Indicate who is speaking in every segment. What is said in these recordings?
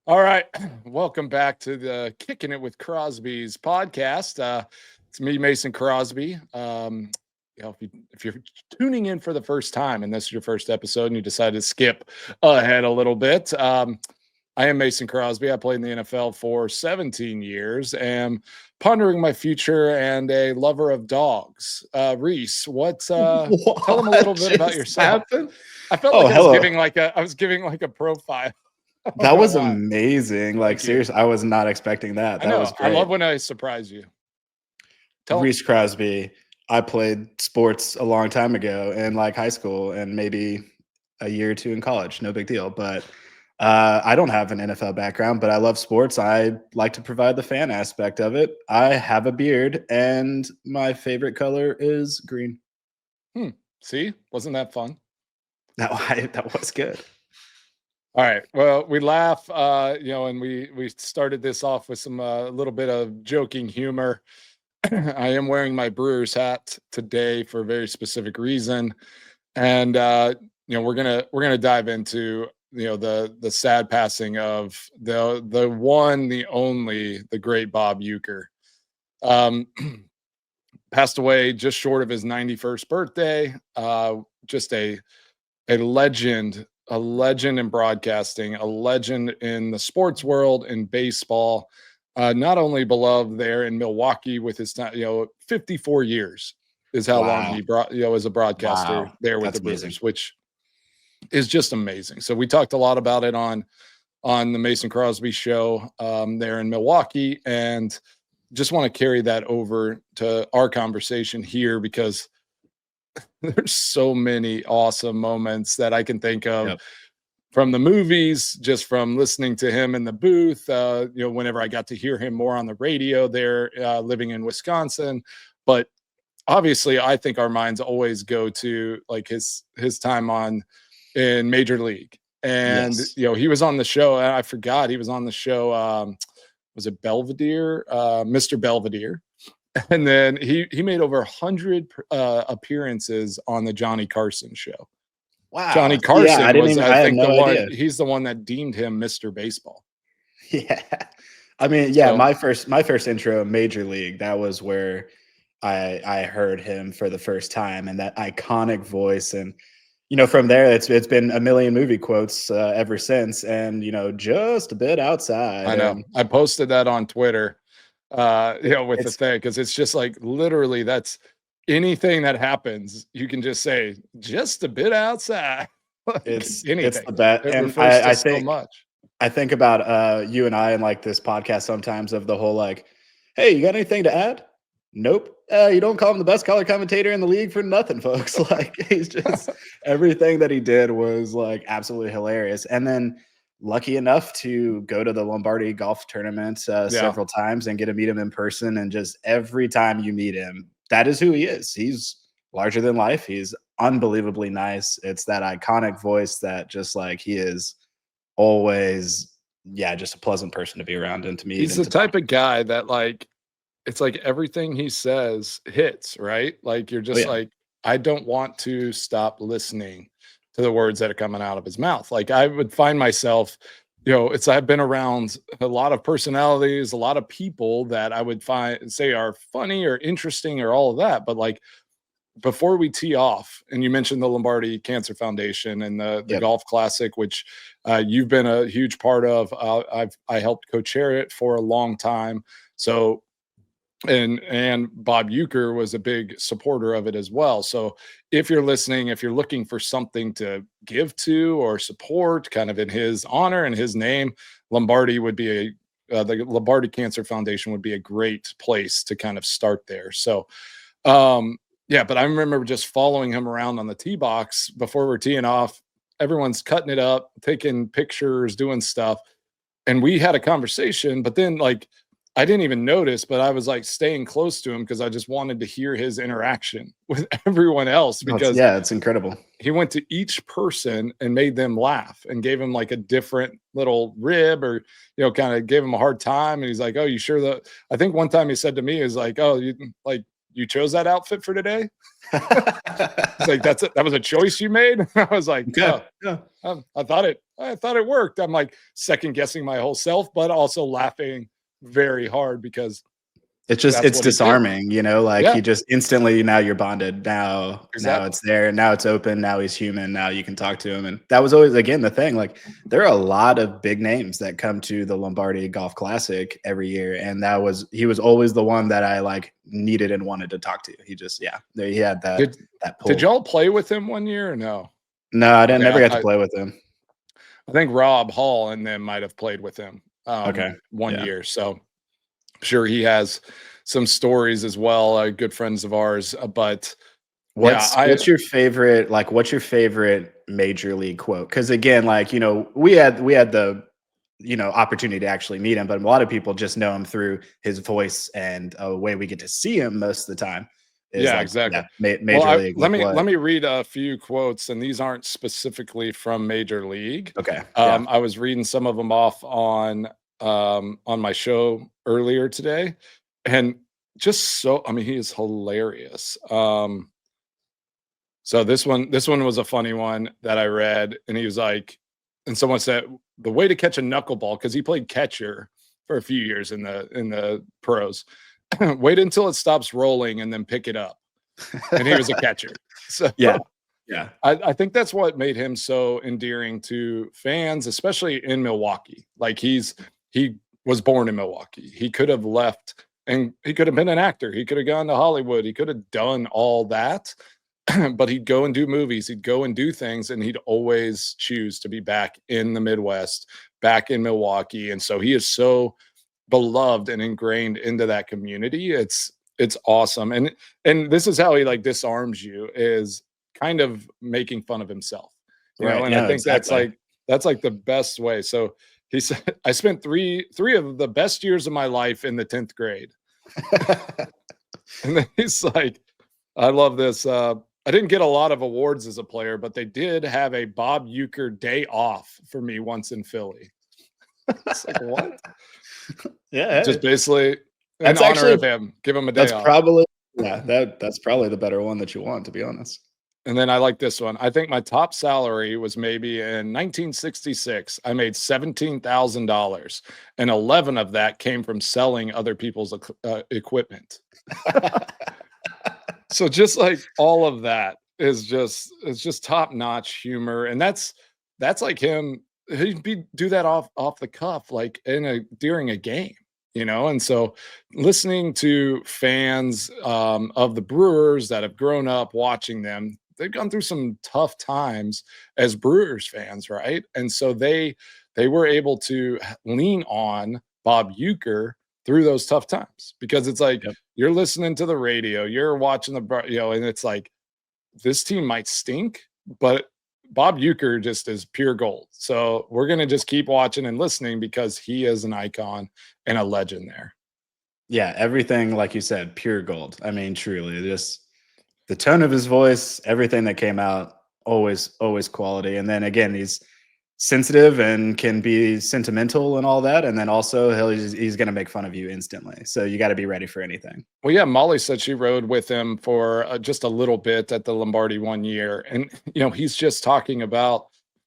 Speaker 1: All right. Welcome back to the Kicking It with Crosbys podcast. It's me, Mason Crosby. If you're tuning in for the first time and this is your first episode and you decided to skip ahead a little bit, I am Mason Crosby. I played in the NFL for 17 years, am pondering my future and a lover of dogs. Rees, tell them a little bit about yourself.
Speaker 2: Happened?
Speaker 1: I felt
Speaker 2: Oh,
Speaker 1: like
Speaker 2: hello.
Speaker 1: I was giving like a profile.
Speaker 2: That was amazing. Like,
Speaker 1: Thank you.
Speaker 2: seriously, I was not expecting that. That was great.
Speaker 1: I love when I surprise you.
Speaker 2: Rees Crosby. I played sports a long time ago in like high school and maybe a year or two in college. No big deal. But I don't have an NFL background, but I love sports. I like to provide the fan aspect of it. I have a beard and my favorite color is green.
Speaker 1: See? Wasn't that fun?
Speaker 2: That was good.
Speaker 1: All right. Well, we laugh, and we started this off with some little bit of joking humor. I am wearing my Brewers hat today for a very specific reason, and we're gonna dive into the sad passing of the one, the only, the great Bob Uecker. Passed away just short of his 91st birthday. Just a legend. A legend in broadcasting, a legend in the sports world, in baseball, not only beloved there in Milwaukee with his time, 54 years is how long he brought, as a broadcaster there with the Brewers, which is just amazing. So we talked a lot about it on the Mason Crosby show there in Milwaukee, and just want to carry that over to our conversation here because there's so many awesome moments that I can think of from the movies, just from listening to him in the booth, whenever I got to hear him more on the radio there, living in Wisconsin. But obviously, I think our minds always go to like his time in Major League. And, he was on the show. I forgot he was on the show. Was it Belvedere? Mr. Belvedere. And then he made over 100 appearances on the Johnny Carson show.
Speaker 2: Wow.
Speaker 1: Johnny Carson
Speaker 2: idea.
Speaker 1: He's the one that deemed him Mr. Baseball.
Speaker 2: Yeah. I mean, yeah, so, my first intro Major League, that was where I heard him for the first time, and that iconic voice. And, from there, it's been a million movie quotes ever since. And, just a bit outside.
Speaker 1: I know. I posted that on Twitter. With the thing, because it's just like literally that's anything that happens, you can just say just a bit outside.
Speaker 2: It's the best. And I think about you and I and like this podcast sometimes of the whole like, hey, you got anything to add? Nope. You don't call him the best color commentator in the league for nothing, folks. Like he's just everything that he did was like absolutely hilarious. And then lucky enough to go to the Lombardi golf tournament several times and get to meet him in person. And just every time you meet him, that is who he is. He's larger than life. He's unbelievably nice. It's that iconic voice that just like he is always, just a pleasant person to be around and to meet.
Speaker 1: He's the type of guy that like, it's like everything he says hits, right? Like you're just like, I don't want to stop listening to the words that are coming out of his mouth. Like I would find myself, I've been around a lot of personalities, a lot of people that I would say are funny or interesting or all of that. But like before we tee off, and you mentioned the Lombardi Cancer Foundation and the Golf Classic, which you've been a huge part of. I helped co-chair it for a long time. So and Bob Uecker was a big supporter of it as well. So if you're listening, if you're looking for something to give to or support kind of in his honor and his name, Lombardi would be the Lombardi Cancer Foundation would be a great place to kind of start there. So, but I remember just following him around on the tee box before we're teeing off. Everyone's cutting it up, taking pictures, doing stuff. And we had a conversation, but then like, I didn't even notice, but I was like staying close to him because I just wanted to hear his interaction with everyone else because
Speaker 2: it's incredible.
Speaker 1: He went to each person and made them laugh and gave him like a different little rib or, kind of gave him a hard time. And he's like, oh, you sure that I think one time he said to me is like, oh, you chose that outfit for today. It's like, that was a choice you made. I was like, I thought I thought it worked. I'm like second guessing my whole self, but also laughing very hard because
Speaker 2: it's disarming, like he just instantly, now you're bonded. Now it's there. Now it's open. Now he's human. Now you can talk to him. And that was always, again, the thing. Like, there are a lot of big names that come to the Lombardi Golf Classic every year. And he was always the one that I like needed and wanted to talk to. He just, he had that pull.
Speaker 1: Did y'all play with him one year or no?
Speaker 2: No, I didn't. Never got to play with him.
Speaker 1: I think Rob Hall and them might have played with him one year. So I'm sure he has some stories as well, good friends of ours. But
Speaker 2: what's your favorite, what's your favorite major league quote? Because again, we had the opportunity to actually meet him, but a lot of people just know him through his voice and a way we get to see him most of the time.
Speaker 1: Exactly.
Speaker 2: Major league.
Speaker 1: Let me read a few quotes, and these aren't specifically from Major League.
Speaker 2: Okay.
Speaker 1: I was reading some of them off on my show earlier today, and just he is hilarious. So this one was a funny one that I read, and he was like, and someone said the way to catch a knuckleball, because he played catcher for a few years in the pros. Wait until it stops rolling and then pick it up. And he was a catcher. So
Speaker 2: yeah.
Speaker 1: I think that's what made him so endearing to fans, especially in Milwaukee. Like, he was born in Milwaukee. He could have left and he could have been an actor. He could have gone to Hollywood. He could have done all that, but he'd go and do movies. He'd go and do things, and he'd always choose to be back in the Midwest, back in Milwaukee. And so he is so beloved and ingrained into that community. It's awesome. And this is how he disarms you, is kind of making fun of himself. You know, and I think that's the best way. So he said, I spent three of the best years of my life in the 10th grade. And then he's like, I love this. I didn't get a lot of awards as a player, but they did have a Bob Uecker day off for me once in Philly. It's like, what?
Speaker 2: Yeah,
Speaker 1: just basically in honor of him, give him a day off.
Speaker 2: That's probably the better one that you want, to be honest.
Speaker 1: And then I like this one. I think my top salary was maybe in 1966. I made $17,000, and 11 of that came from selling other people's equipment. So just all of that is just top notch humor, and that's like him. He'd do that off the cuff, during a game, and so listening to fans of the Brewers that have grown up watching them, they've gone through some tough times as Brewers fans, right? And so they were able to lean on Bob Uecker through those tough times, because it's you're listening to the radio, you're watching and it's like, this team might stink, but Bob Uecker just is pure gold. So we're going to just keep watching and listening, because he is an icon and a legend there.
Speaker 2: Yeah, everything, like you said, pure gold. I mean, truly, just the tone of his voice, everything that came out, always quality. And then again, he's sensitive and can be sentimental and all that. And then also he's going to make fun of you instantly. So you got to be ready for anything.
Speaker 1: Well, yeah, Molly said she rode with him for just a little bit at the Lombardi one year. And, he's just talking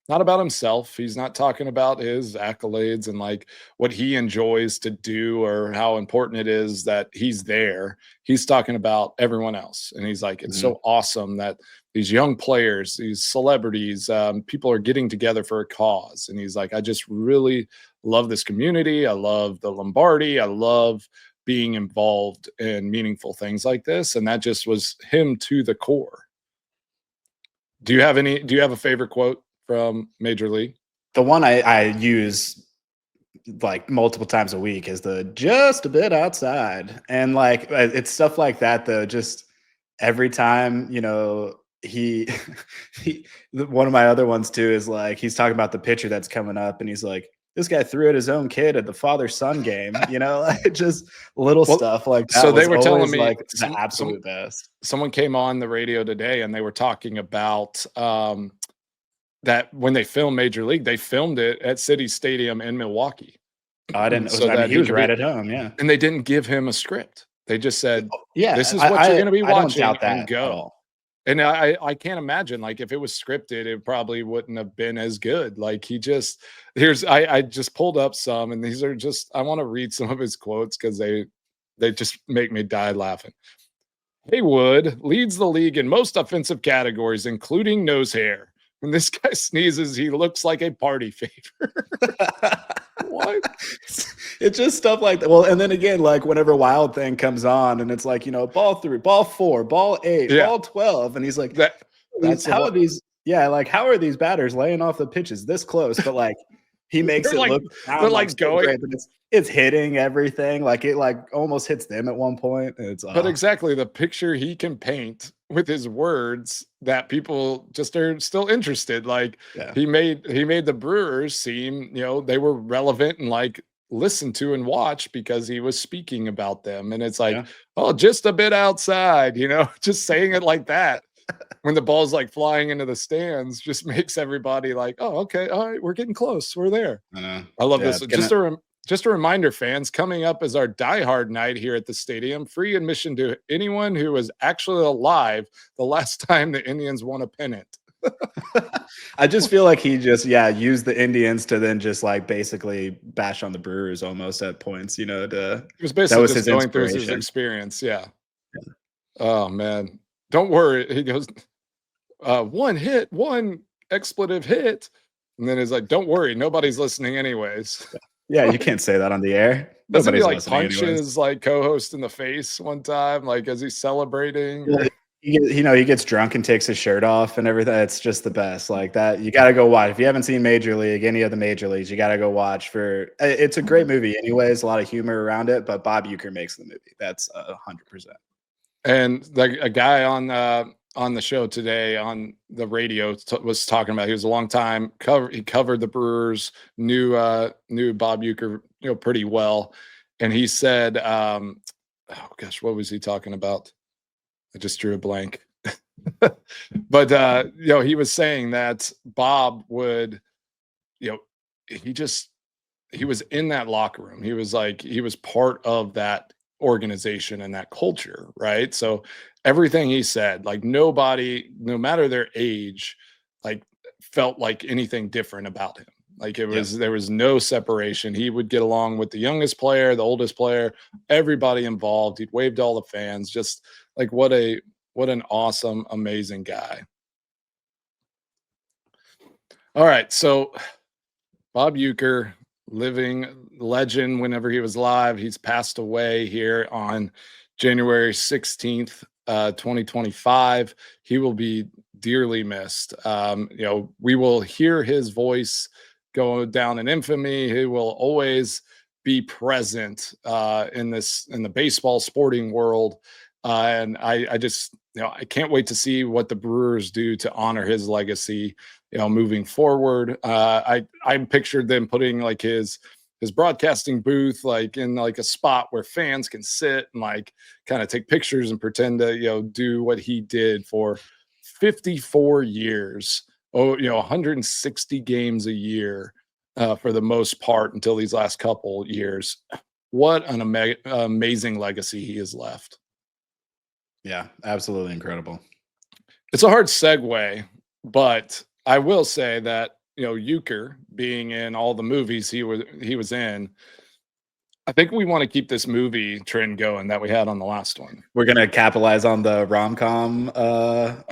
Speaker 1: not about himself. He's not talking about his accolades and what he enjoys to do or how important it is that he's there. He's talking about everyone else. And he's like, it's so awesome that these young players, these celebrities, people are getting together for a cause. And he's like, I just really love this community. I love the Lombardi. I love being involved in meaningful things like this. And that just was him to the core. Do you have a favorite quote from Major League?
Speaker 2: The one I use multiple times a week is the just a bit outside. And it's stuff like that, though. Just every time, he one of my other ones too is he's talking about the pitcher that's coming up, and he's like, this guy threw at his own kid at the father-son game, just little stuff like that.
Speaker 1: So they were telling me
Speaker 2: the absolute best.
Speaker 1: Someone came on the radio today, and they were talking about that when they filmed Major League, they filmed it at City Stadium in Milwaukee.
Speaker 2: I didn't. So that he was right at home. Yeah,
Speaker 1: and they didn't give him a script. They just said, "Yeah, this is what you're going to be watching."
Speaker 2: I don't doubt that
Speaker 1: and go. And I can't imagine, like, if it was scripted, it probably wouldn't have been as good. Like, I just pulled up some, and these are just, I want to read some of his quotes because they just make me die laughing. Haywood leads the league in most offensive categories, including nose hair. When this guy sneezes, he looks like a party favor. What?
Speaker 2: It's just stuff like that. Well, and then again, like whenever Wild Thing comes on and it's like, ball 3, ball 4, ball 8, ball 12. And he's like, how are these? Yeah. Like, how are these batters laying off the pitches this close? But like, he makes it look
Speaker 1: they're like going.
Speaker 2: Great, but it's hitting everything. Like it like almost hits them at one point. And it's
Speaker 1: but exactly the picture he can paint with his words that people just are still interested. Like he made the Brewers seem, they were relevant and like listened to and watched because he was speaking about them. And it's like, oh, just a bit outside, just saying it like that. When the ball's like flying into the stands, just makes everybody like, oh, okay, all right, we're getting close, we're there. I love this. Just a reminder, fans, coming up is our Die Hard night here at the stadium. Free admission to anyone who was actually alive the last time the Indians won a pennant.
Speaker 2: I just feel like he just used the Indians to then just like basically bash on the Brewers almost at points. He was
Speaker 1: basically just going through his experience. Yeah. Oh man. Don't worry. He goes, one hit, one expletive hit. And then he's like, don't worry, nobody's listening anyways.
Speaker 2: Yeah, you can't say that on the air.
Speaker 1: Doesn't he like punch his like co-host in the face one time, like as he's celebrating?
Speaker 2: Yeah, he gets drunk and takes his shirt off and everything. It's just the best. Like that, you got to go watch. If you haven't seen Major League, any of the major leagues, you got to go watch. It's a great movie, anyways. A lot of humor around it, but Bob Uecker makes the movie. That's 100%.
Speaker 1: And a guy on the show today on the radio was talking about, he was a long time he covered the Brewers, knew Bob Uecker pretty well, and he said, oh gosh, what was he talking about? I just drew a blank. But he was saying that Bob would, he was in that locker room. He was part of that organization and that culture, right? So everything he said, like nobody, no matter their age, like felt like anything different about him. Like there was no separation. He would get along with the youngest player, the oldest player, everybody involved. He'd wave to all the fans. Just like what an awesome, amazing guy. All right, so Bob Uecker, living legend whenever he was live. He's passed away here on January 16th, 2025. He will be dearly missed. We will hear his voice go down in infamy. He will always be present in the baseball sporting world. And I just, I can't wait to see what the Brewers do to honor his legacy, moving forward. I pictured them putting like his broadcasting booth, like in like a spot where fans can sit and like kind of take pictures and pretend to, do what he did for 54 years. 160 games a year for the most part until these last couple years. What an amazing legacy he has left.
Speaker 2: Yeah, absolutely incredible.
Speaker 1: It's a hard segue, but I will say that, Uecker being in all the movies he was in, I think we want to keep this movie trend going that we had on the last one.
Speaker 2: We're going to capitalize on the rom-com.
Speaker 1: I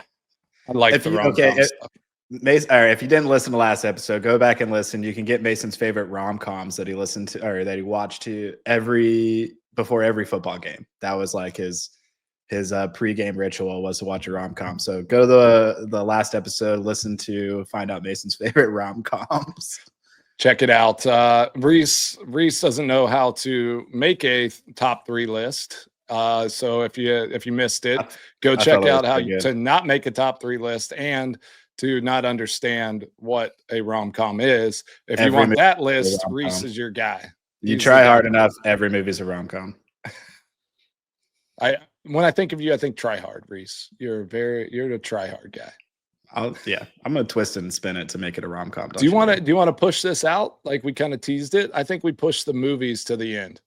Speaker 1: like the rom-com stuff.
Speaker 2: Mason, all right, if you didn't listen to last episode, go back and listen. You can get Mason's favorite rom-coms that he listened to or that he watched before every football game. That was like his pregame ritual was to watch a rom-com. So go to the last episode, find out Mason's favorite rom-coms.
Speaker 1: Check it out. Rees doesn't know how to make a top 3 list. So if you missed it, go check out how to not make a top 3 list and to not understand what a rom-com is. If you want that list, Rees is your guy.
Speaker 2: You try hard enough, every movie's a rom-com.
Speaker 1: When I think of you, I think try hard, Rees. You're a try hard guy.
Speaker 2: I'm gonna twist it and spin it to make it a rom-com.
Speaker 1: Do you want to push this out like we kind of teased it? I think we pushed the movies to the end.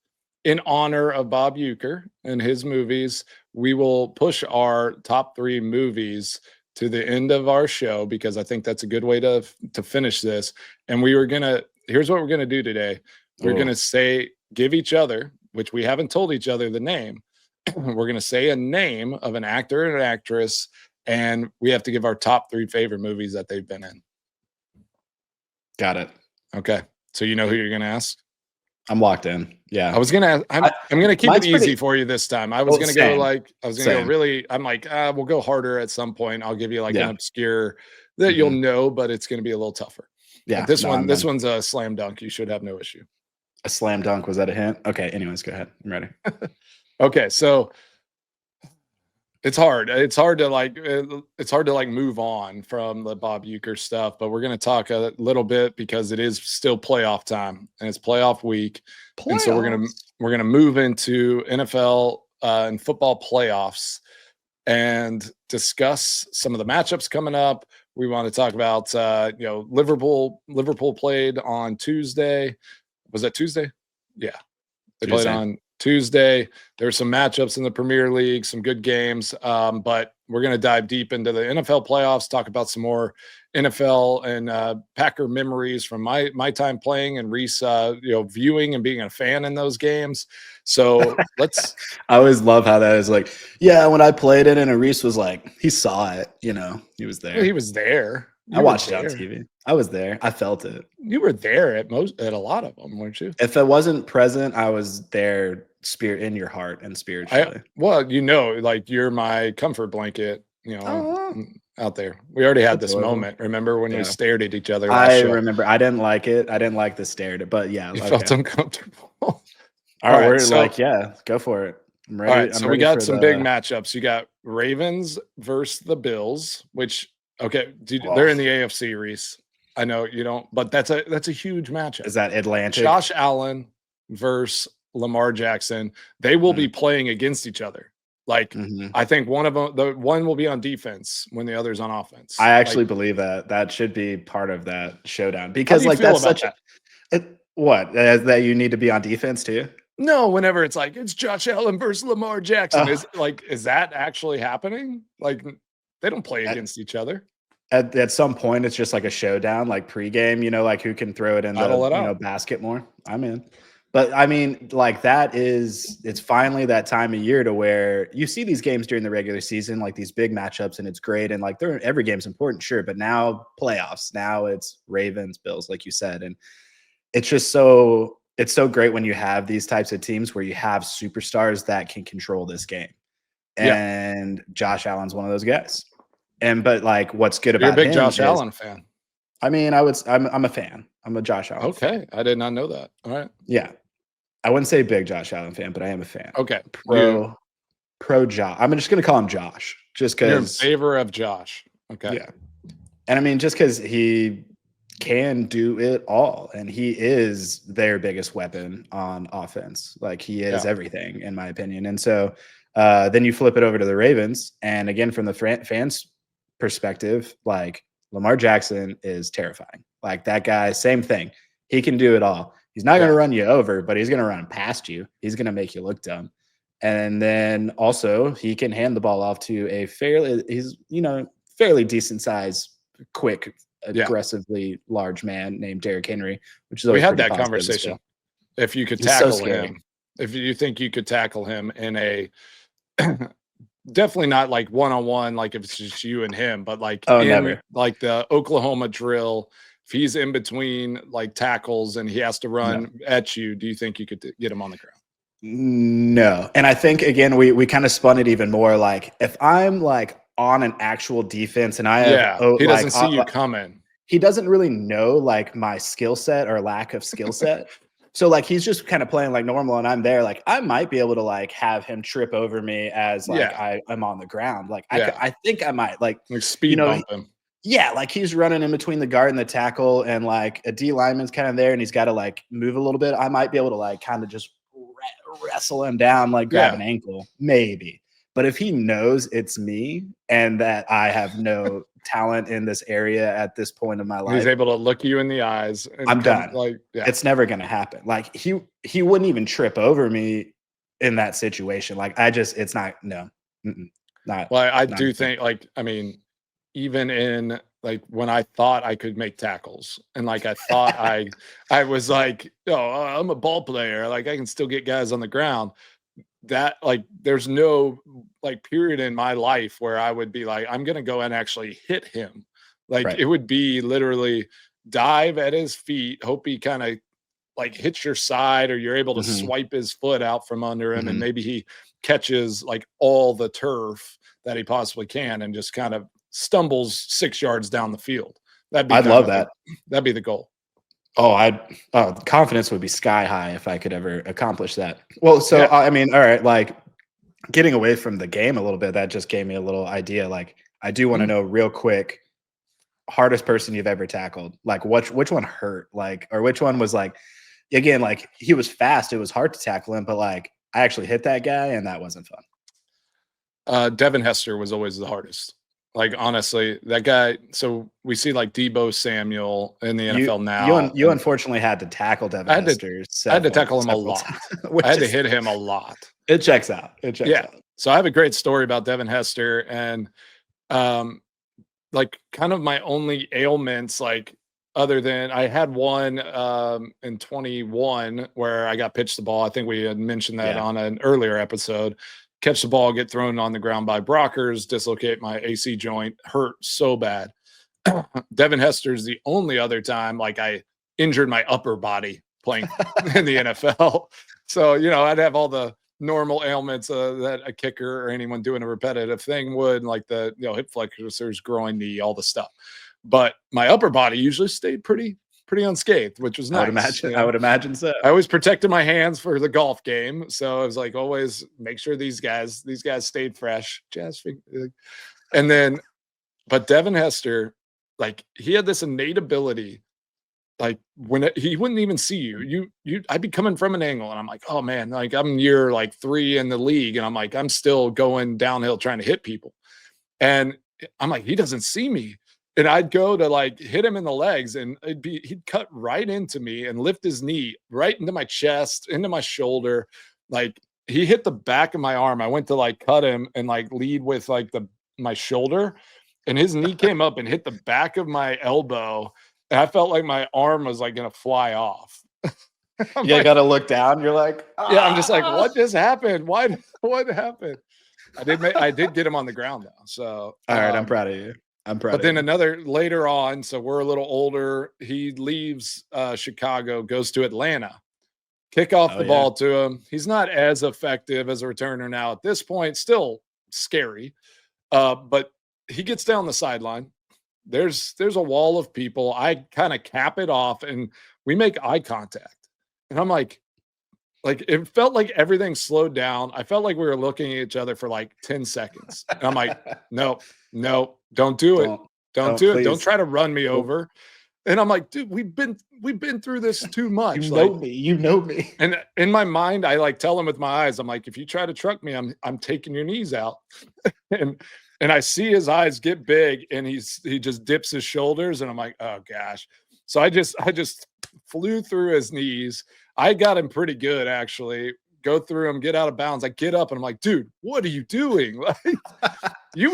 Speaker 1: in honor of Bob Uecker and his movies, we will push our top 3 movies to the end of our show because I think that's a good way to finish this. And here's what we're gonna do today. We're gonna give each other, which we haven't told each other the name. We're gonna say a name of an actor and an actress, and we have to give our top 3 favorite movies that they've been in.
Speaker 2: Got it.
Speaker 1: Okay. So you know who you're gonna ask?
Speaker 2: I'm locked in. Yeah.
Speaker 1: I was gonna ask, I'm gonna keep it easy for you this time. I was gonna go really, I'm like, we'll go harder at some point. I'll give you like an obscure that you'll know, but it's gonna be a little tougher. Yeah. But this one's a slam dunk. You should have no issue.
Speaker 2: A slam dunk. Was that a hint? Okay. Anyways, go ahead. I'm ready.
Speaker 1: Okay. So it's hard. It's hard to like move on from the Bob Uecker stuff, but we're going to talk a little bit because it is still playoff time and it's playoff week. And so we're going to move into NFL and football playoffs and discuss some of the matchups coming up. We want to talk about Liverpool played on Tuesday. Was that Tuesday? Yeah. They played on Tuesday. There were some matchups in the Premier League, some good games, but we're going to dive deep into the NFL playoffs, talk about some more NFL and Packer memories from my time playing and Rees, viewing and being a fan in those games. So let's.
Speaker 2: I always love how that is like, yeah, when I played it and Rees was like, he saw it, he was there.
Speaker 1: He was there.
Speaker 2: I watched it on TV. I was there. I felt it.
Speaker 1: You were there at a lot of them, weren't you?
Speaker 2: If I wasn't present, I was there, spirit in your heart and spiritually.
Speaker 1: Like you're my comfort blanket, out there. We already had this moment. Remember when we stared at each other?
Speaker 2: I remember. I didn't like it. I didn't like the stare, but yeah,
Speaker 1: it felt uncomfortable.
Speaker 2: All right, we're go for it. I'm ready.
Speaker 1: All right, so we got some big matchups. You got Ravens versus the Bills, which. Okay, they're in the AFC, Rees. I know you don't, but that's a huge matchup.
Speaker 2: Is that Atlanta?
Speaker 1: Josh Allen versus Lamar Jackson. They will be playing against each other. Like I think one of them, the one will be on defense when the other's on offense.
Speaker 2: I actually believe that should be part of that showdown because that's such that you need to be on defense too.
Speaker 1: No, whenever it's like it's Josh Allen versus Lamar Jackson, is that actually happening? Like. They don't play against each other.
Speaker 2: At some point, it's just like a showdown, like pregame, like who can throw it in the basket more. I'm in. But I mean, like it's finally that time of year to where you see these games during the regular season, like these big matchups, and it's great. And like every game's important, sure. But now playoffs, now it's Ravens, Bills, like you said. And it's just so great when you have these types of teams where you have superstars that can control this game. And Josh Allen's one of those guys. But like, what's good about him?
Speaker 1: You're a big Josh Allen fan.
Speaker 2: I mean, I'm a fan. I'm a Josh Allen.
Speaker 1: Okay,
Speaker 2: fan.
Speaker 1: I did not know that. All right.
Speaker 2: Yeah, I wouldn't say big Josh Allen fan, but I am a fan.
Speaker 1: Okay.
Speaker 2: Pro Josh. I'm just gonna call him Josh, just because.
Speaker 1: You're in favor of Josh. Okay.
Speaker 2: Yeah, and I mean, just because he can do it all, and he is their biggest weapon on offense. Like he is everything, in my opinion, and so. Then you flip it over to the Ravens. And again, from the fans' perspective, like Lamar Jackson is terrifying. Like that guy, same thing. He can do it all. He's not going to run you over, but he's going to run past you. He's going to make you look dumb. And then also he can hand the ball off to a fairly decent size, quick, aggressively large man named Derrick Henry, which is
Speaker 1: we had that conversation. If you could tackle him, if you think you could tackle him in a definitely not like one-on-one, like if it's just you and him, but like like the Oklahoma drill, if he's in between like tackles and he has to run at you, do you think you could get him on the ground?
Speaker 2: No. And I think again, we kind of spun it even more. Like if I'm like on an actual defense and I have
Speaker 1: he doesn't see you coming.
Speaker 2: He doesn't really know like my skill set or lack of skill set. So like he's just kind of playing like normal, and I'm there. Like I might be able to like have him trip over me as like I'm on the ground. Like I think I might like
Speaker 1: speed bump him.
Speaker 2: Yeah, like he's running in between the guard and the tackle, and like a D lineman's kind of there, and he's got to like move a little bit. I might be able to like kind of just wrestle him down, like grab an ankle, maybe. But if he knows it's me and that I have no talent in this area at this point of my life.
Speaker 1: He's able to look you in the eyes. And
Speaker 2: I'm done.
Speaker 1: Like, yeah.
Speaker 2: It's never going to happen. Like he wouldn't even trip over me in that situation. Like it's not, no, not.
Speaker 1: Well, I do think, like, I mean, even in like when I thought I could make tackles and like I thought I was like, oh, I'm a ball player, like I can still get guys on the ground. That like there's no like period in my life where I would be like, I'm gonna go and actually hit him. Like it would be literally dive at his feet, hope he kind of like hits your side or you're able to swipe his foot out from under him and maybe he catches like all the turf that he possibly can and just kind of stumbles 6 yards down the field.
Speaker 2: I'd love that.
Speaker 1: That'd be the goal.
Speaker 2: Oh, confidence would be sky high if I could ever accomplish that. Well, so yeah. I mean, all right, like getting away from the game a little bit, that just gave me a little idea. Like I do want to know real quick, hardest person you've ever tackled. Like which one hurt? Like, or which one was like, again, like he was fast. It was hard to tackle him, but like I actually hit that guy and that wasn't fun.
Speaker 1: Devin Hester was always the hardest. Like, honestly, that guy. So we see like Deebo Samuel in the NFL now.
Speaker 2: You unfortunately had to tackle Devin Hester.
Speaker 1: I had to tackle him a lot. I had to hit him a lot.
Speaker 2: It checks out.
Speaker 1: Yeah. So I have a great story about Devin Hester and like kind of my only ailments, like other than I had one in 21 where I got pitched the ball. I think we had mentioned that on an earlier episode. Catch the ball, get thrown on the ground by blockers, dislocate my AC joint, hurt so bad. Devin Hester is the only other time like I injured my upper body playing in the NFL. So, you know, I'd have all the normal ailments that a kicker or anyone doing a repetitive thing would, like the hip flexors, groin, knee, all the stuff. But my upper body usually stayed pretty unscathed, which was nice.
Speaker 2: I would imagine so.
Speaker 1: I always protected my hands for the golf game, so I was like, always make sure these guys stayed fresh. And then, but Devin Hester, like he had this innate ability, like when he wouldn't even see you, I'd be coming from an angle, and I'm like, oh man, like I'm year like 3 in the league, and I'm like, I'm still going downhill trying to hit people, and I'm like, he doesn't see me. And I'd go to like hit him in the legs and he'd cut right into me and lift his knee right into my chest, into my shoulder. Like he hit the back of my arm. I went to like cut him and like lead with like my shoulder, and his knee came up and hit the back of my elbow. And I felt like my arm was like going to fly off.
Speaker 2: You got to look down. You're like,
Speaker 1: yeah, I'm just like, what just happened? What happened? I did get him on the ground though. So,
Speaker 2: all right. I'm proud of you.
Speaker 1: But then another later on, so we're a little older. He leaves Chicago, goes to Atlanta. Kick off the ball to him. He's not as effective as a returner now at this point. Still scary, but he gets down the sideline. There's a wall of people. I kind of cap it off, and we make eye contact. And I'm like it felt like everything slowed down. I felt like we were looking at each other for like 10 seconds. And I'm like, no, don't do it. Don't do it. Don't try to run me over. And I'm like, dude, we've been through this too much.
Speaker 2: You know me.
Speaker 1: And in my mind, I like tell him with my eyes, I'm like, if you try to truck me, I'm taking your knees out. and I see his eyes get big, and he just dips his shoulders, and I'm like, oh gosh. So I just flew through his knees. I got him pretty good, actually. Go through him, get out of bounds. I get up and I'm like, dude, what are you doing? Like you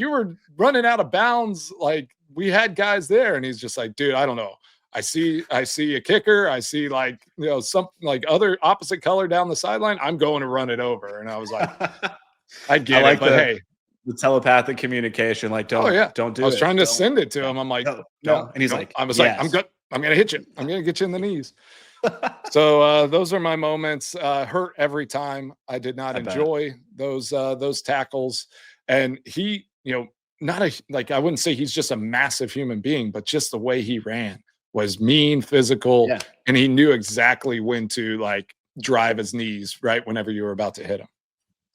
Speaker 1: were running out of bounds. Like we had guys there, and he's just like, dude, I don't know. I see a kicker. I see like, some like other opposite color down the sideline. I'm going to run it over. And I was like, I get it, but hey.
Speaker 2: The telepathic communication, like don't do it.
Speaker 1: I was trying to send it to him. I'm like, no.
Speaker 2: And he's like,
Speaker 1: I was like, I'm good. I'm gonna hit you. I'm gonna get you in the knees. So those are my moments. Hurt every time. I did not enjoy those tackles. And he, not I wouldn't say he's just a massive human being, but just the way he ran was mean, physical, and he knew exactly when to like drive his knees right whenever you were about to hit him.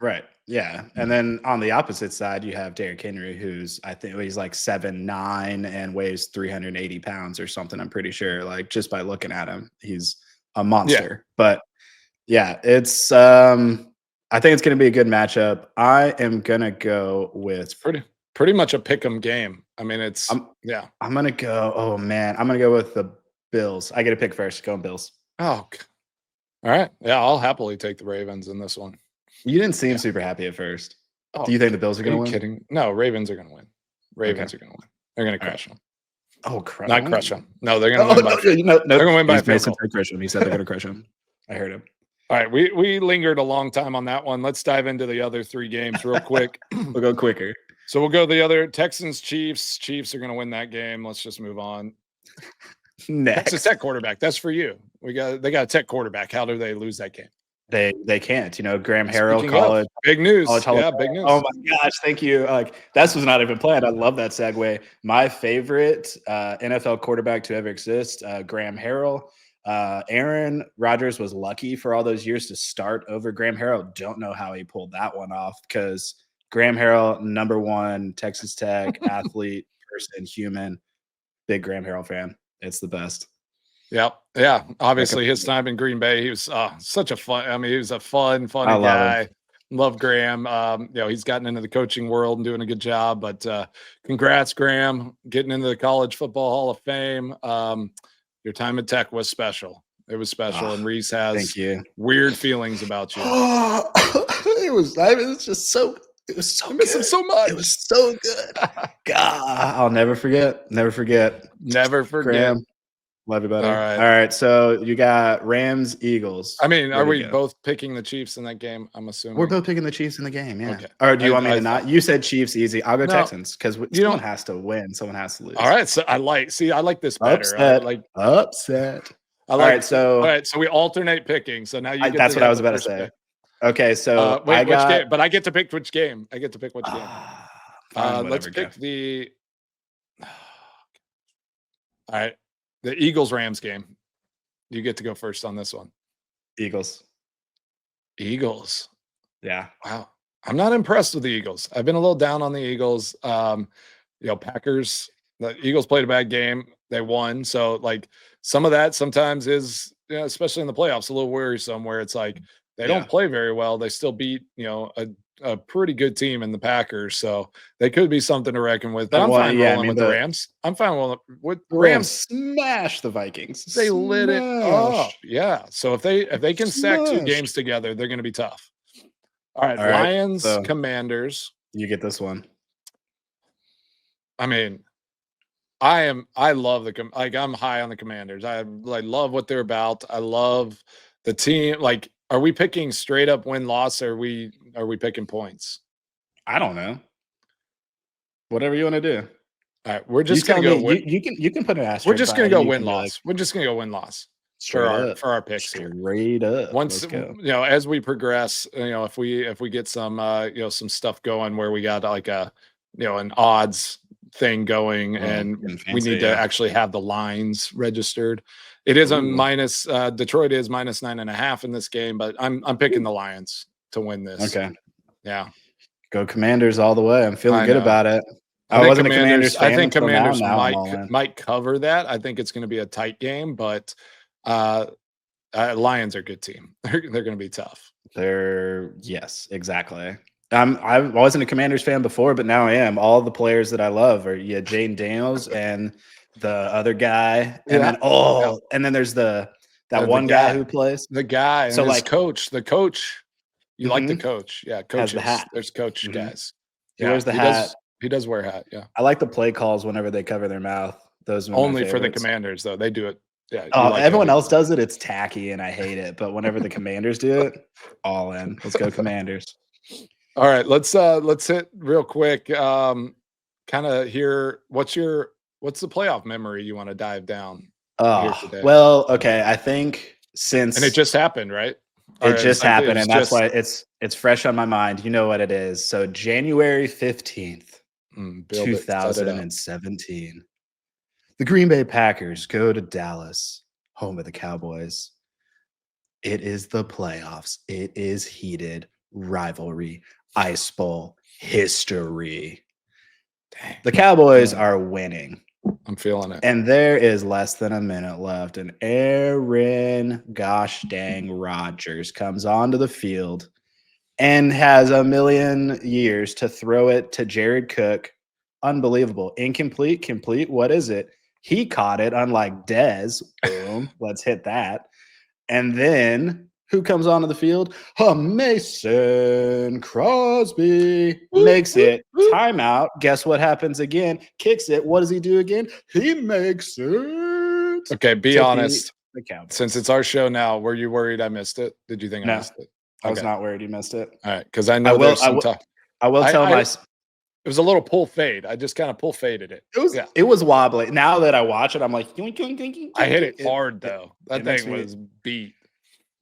Speaker 2: Right. Yeah. And then on the opposite side, you have Derrick Henry, who's, I think he's like 7'9" and weighs 380 pounds or something. I'm pretty sure, like just by looking at him, he's a monster. Yeah. But yeah, it's, I think it's going to be a good matchup. I am going to go with
Speaker 1: pretty much a pick 'em game. I mean,
Speaker 2: I'm gonna go. Oh man, I'm gonna go with the Bills. I get to pick first. Going Bills.
Speaker 1: Oh, all right. Yeah, I'll happily take the Ravens in this one.
Speaker 2: You didn't seem super happy at first. Do you think the Bills are going to win?
Speaker 1: Kidding? No, Ravens are going to win. Ravens are going to win. They're going to crush them.
Speaker 2: Oh, crap.
Speaker 1: Not crush them. No, they're going to win by
Speaker 2: they're
Speaker 1: going to win by
Speaker 2: Mason crush him. He said they're going to crush him. I heard him.
Speaker 1: All right, we lingered a long time on that one. Let's dive into the other 3 games real quick.
Speaker 2: We'll go quicker.
Speaker 1: So we'll go the other Texans, Chiefs. Chiefs are going to win that game. Let's just move on.
Speaker 2: Next.
Speaker 1: That's a tech quarterback. That's for you. They got a tech quarterback. How do they lose that game?
Speaker 2: They can't. Graham Harrell, college.
Speaker 1: Big news. Yeah, big news.
Speaker 2: Oh my gosh, thank you. That was not even planned. I love that segue. My favorite NFL quarterback to ever exist, Graham Harrell. Aaron Rodgers was lucky for all those years to start over Graham Harrell. Don't know how he pulled that one off because Graham Harrell, number 1 Texas Tech athlete, person, human. Big Graham Harrell fan. It's the best.
Speaker 1: Yep. Yeah. Obviously, his time in Green Bay, he was such a fun. I mean, he was a funny guy. Love Graham. He's gotten into the coaching world and doing a good job. But congrats, Graham, getting into the College Football Hall of Fame. Your time at Tech was special. It was special, and Rees has weird feelings about you.
Speaker 2: It was just so. It was so. I miss him so much. It was so good. God, I'll never forget. Never forget. Graham. Love you, buddy. All right. So you got Rams, Eagles.
Speaker 1: I mean, are we both picking the Chiefs in that game? I'm assuming
Speaker 2: we're both picking the Chiefs in the game. Yeah. Okay. Or do you want me to not? You said Chiefs easy. I'll go Texans because someone has to win. Someone has to lose.
Speaker 1: All right. So I like this better.
Speaker 2: Upset. All right. So
Speaker 1: we alternate picking. So now you.
Speaker 2: That's what I was about to say. Pick. Okay. So
Speaker 1: which game? But I get to pick which game. I get to pick which game. Let's pick the. All right. The Eagles-Rams game. You get to go first on this one.
Speaker 2: Eagles.
Speaker 1: Yeah. Wow. I'm not impressed with the Eagles. I've been a little down on the Eagles. Packers, the Eagles played a bad game. They won. So, some of that sometimes is, especially in the playoffs, a little worrisome where it's like they don't play very well. They still beat, a pretty good team in the Packers, so they could be something to reckon with. But I'm fine rolling with the Rams. I'm fine with the Rams.
Speaker 2: Smash the Vikings.
Speaker 1: They lit it up. Yeah. So if they can stack 2 games together, they're going to be tough. All right. Lions, Commanders.
Speaker 2: You get this one.
Speaker 1: I mean, I love I'm high on the Commanders. I love what they're about. I love the team. Are we picking straight up win-loss, or are we picking points?
Speaker 2: I don't know. Whatever you want to do.
Speaker 1: All right, we're just gonna go.
Speaker 2: You can put an asterisk.
Speaker 1: We're just gonna go win-loss. We're just gonna go win-loss for our picks
Speaker 2: here. Straight up.
Speaker 1: Once as we progress, if we get some some stuff going where we got an odds thing going, and we need to actually have the lines registered. It is a minus. Detroit is minus 9.5 in this game, but I'm picking the Lions to win this.
Speaker 2: Okay.
Speaker 1: Yeah.
Speaker 2: Go Commanders all the way. I'm feeling good about it. I wasn't a Commanders fan.
Speaker 1: I think Commanders might cover that. I think it's going to be a tight game, but Lions are a good team. They're going to be tough.
Speaker 2: Yes, exactly. I wasn't a Commanders fan before, but now I am. All the players that I love are Jaden Daniels and the other guy, and then there's that one guy who plays
Speaker 1: the guy. So the coach. You like the coach? Yeah, coaches.
Speaker 2: The hat.
Speaker 1: There's coach guys.
Speaker 2: He wears the hat.
Speaker 1: He does wear a hat. Yeah.
Speaker 2: I like the play calls whenever they cover their mouth. Those are
Speaker 1: only for the Commanders though. They do it. Yeah.
Speaker 2: Everyone else does it. It's tacky and I hate it. But whenever the Commanders do it, all in. Let's go Commanders.
Speaker 1: All right, let's hit real quick. Kind of hear what's the playoff memory you want to dive down?
Speaker 2: Well, okay. I think
Speaker 1: and it just happened, right?
Speaker 2: It just happened, and that's why it's fresh on my mind. You know what it is. So January 15th, 2017, the Green Bay Packers go to Dallas, home of the Cowboys. It is the playoffs. It is heated rivalry. Ice Bowl history. Dang. The Cowboys are winning.
Speaker 1: I'm feeling it.
Speaker 2: And there is less than a minute left. And Aaron gosh dang Rodgers comes onto the field and has a million years to throw it to Jared Cook unbelievable. Incomplete, complete. What is it? He caught it, unlike Dez. Boom. Let's hit that. And then who comes onto the field? Mason Crosby makes it. Timeout. Guess what happens again? Kicks it. What does he do again? He makes it.
Speaker 1: Okay, be honest. Since it's our show now, were you worried I missed it? Did you think I missed it?
Speaker 2: I was not worried you missed it.
Speaker 1: All right, because I know there's some talk.
Speaker 2: I will tell
Speaker 1: it was a little pull fade. I just kind of pull faded it.
Speaker 2: It was wobbly. Now that I watch it, I'm like,
Speaker 1: I hit it hard though. That thing was beat.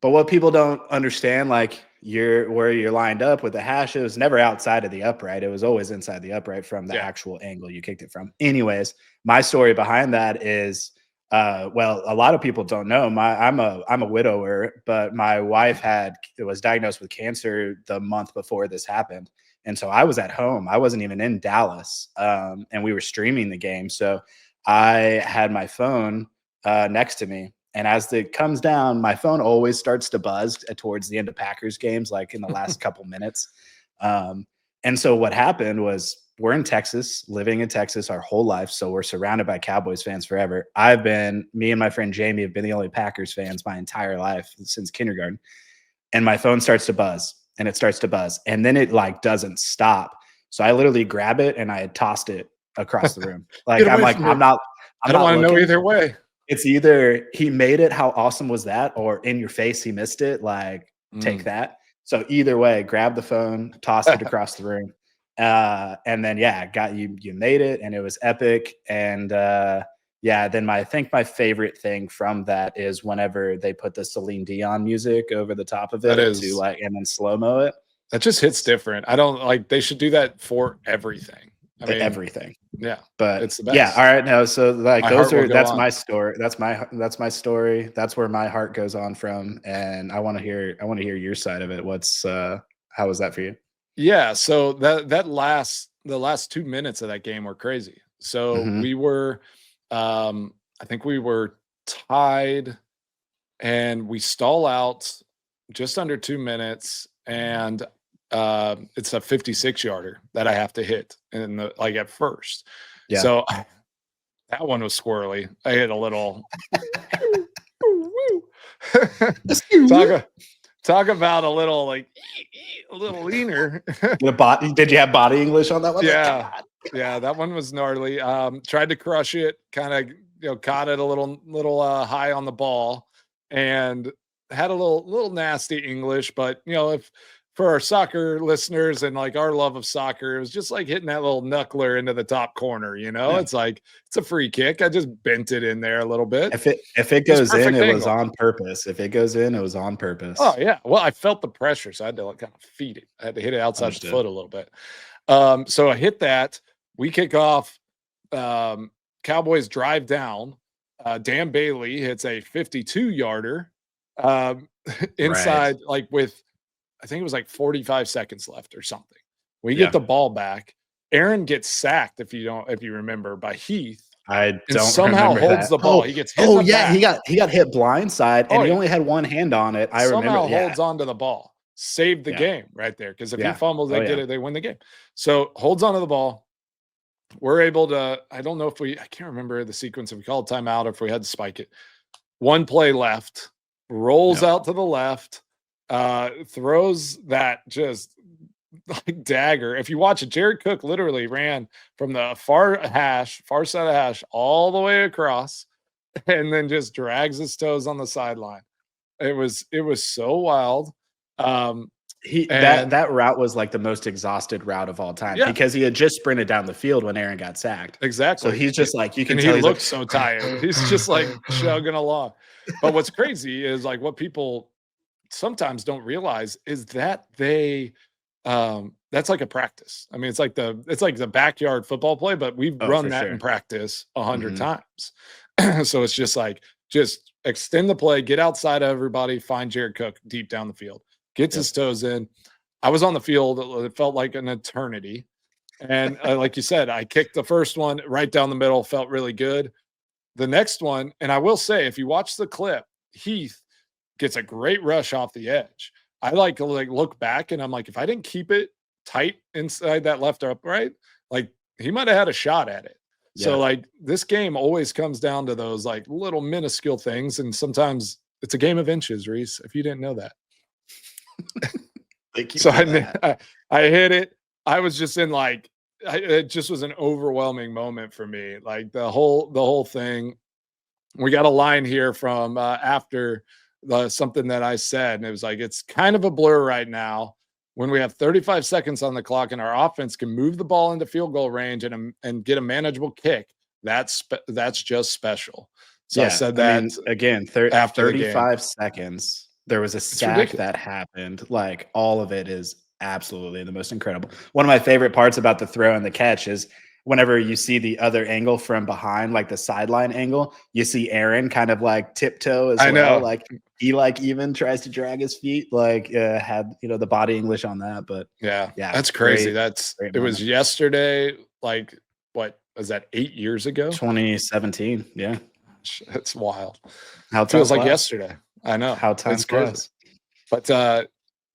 Speaker 2: But what people don't understand, like where you're lined up with the hash, it was never outside of the upright. It was always inside the upright from the actual angle you kicked it from. Anyways, my story behind that is, well, a lot of people don't know. I'm a widower, but my wife was diagnosed with cancer the month before this happened. And so I was at home. I wasn't even in Dallas, and we were streaming the game. So I had my phone next to me. And as it comes down, my phone always starts to buzz towards the end of Packers games, like in the last couple minutes. And so what happened was we're in Texas, living in Texas our whole life. So we're surrounded by Cowboys fans forever. Me and my friend Jamie have been the only Packers fans my entire life since kindergarten. And my phone starts to buzz. And it starts to buzz, and then it like doesn't stop. So I literally grab it and I tossed it across the room. Like I'm like, I
Speaker 1: don't want to know either way.
Speaker 2: It's either he made it, how awesome was that, or in your face he missed it. Like take that. So either way, grab the phone, toss it across the room, and then you made it, and it was epic. And then I think my favorite thing from that is whenever they put the Celine Dion music over the top of it and then slow-mo it.
Speaker 1: That just hits different. I don't like, they should do that for everything. I mean,
Speaker 2: everything.
Speaker 1: Yeah.
Speaker 2: But
Speaker 1: it's the best.
Speaker 2: Yeah. All right. No. So like that's my story. That's my story. That's where my heart goes on from. And I want to hear your side of it. How was that for you?
Speaker 1: Yeah. So the last 2 minutes of that game were crazy. So we were, I think we were tied, and we stall out just under 2 minutes, and it's a 56-yarder that I have to hit at first. Yeah. So that one was squirrely. I hit a little talk about a little leaner.
Speaker 2: Did you have body English on that one?
Speaker 1: Yeah. Yeah, that one was gnarly. Tried to crush it, kind of, caught it a little high on the ball, and had a little nasty English. But if for our soccer listeners and like our love of soccer, it was just like hitting that little knuckler into the top corner. It's like it's a free kick. I just bent it in there a little bit.
Speaker 2: If it goes in, it was on purpose. If it goes in, it was on purpose.
Speaker 1: Oh yeah. Well, I felt the pressure, so I had to kind of feed it. I had to hit it outside the foot a little bit. So I hit that. We kick off. Cowboys drive down. Dan Bailey hits a 52-yarder inside, with, I think it was like 45 seconds left or something. We get the ball back. Aaron gets sacked, if you remember, by Heath.
Speaker 2: I don't
Speaker 1: somehow
Speaker 2: remember
Speaker 1: holds the ball. He gets hit.
Speaker 2: Oh yeah, back. he got hit blindside, and he only had one hand on it. I remember.
Speaker 1: Somehow holds onto the ball. Saved the game right there, because if he fumbles, they win the game. So holds onto the ball. We're able to, I don't know I can't remember the sequence, if we called timeout or if we had to spike it. One play left, rolls out to the left, throws that just like dagger. If you watch it, Jared Cook literally ran from the far side of the hash all the way across, and then just drags his toes on the sideline. It was so wild.
Speaker 2: That route was like the most exhausted route of all time, because he had just sprinted down the field when Aaron got sacked.
Speaker 1: Exactly.
Speaker 2: So he's just like, you can
Speaker 1: tell
Speaker 2: he
Speaker 1: looks so tired. He's just like chugging along. But what's crazy is like what people sometimes don't realize is that that's like a practice. I mean, it's like the backyard football play, but we've run that in practice 100 times. So it's just extend the play, get outside of everybody, find Jared Cook deep down the field. Gets his toes in. I was on the field. It felt like an eternity. And like you said, I kicked the first one right down the middle, felt really good. The next one, and I will say, if you watch the clip, Heath gets a great rush off the edge. I look back and I'm like, if I didn't keep it tight inside that left upright, like he might have had a shot at it.
Speaker 2: Yeah.
Speaker 1: So like this game always comes down to those like little minuscule things, and sometimes it's a game of inches, Rees. If you didn't know that.
Speaker 2: Thank you.
Speaker 1: So I hit it. I was just in like it just was an overwhelming moment for me. Like the whole thing. We got a line here from after something that I said, and it was like it's kind of a blur right now when we have 35 seconds on the clock and our offense can move the ball into field goal range and get a manageable kick. That's just special. So yeah, I said that
Speaker 2: again. After 35 seconds, there was a sack that happened. Like all of it is absolutely the most incredible. One of my favorite parts about the throw and the catch is whenever you see the other angle from behind, like the sideline angle, you see Aaron kind of like tiptoe as well.
Speaker 1: Know.
Speaker 2: Like he like even tries to drag his feet, like had, the body English on that. But
Speaker 1: yeah, that's crazy. It was yesterday. Like what was that, 8 years ago?
Speaker 2: 2017. Yeah.
Speaker 1: It's wild.
Speaker 2: How
Speaker 1: it feels like yesterday. I know
Speaker 2: how time flies.
Speaker 1: But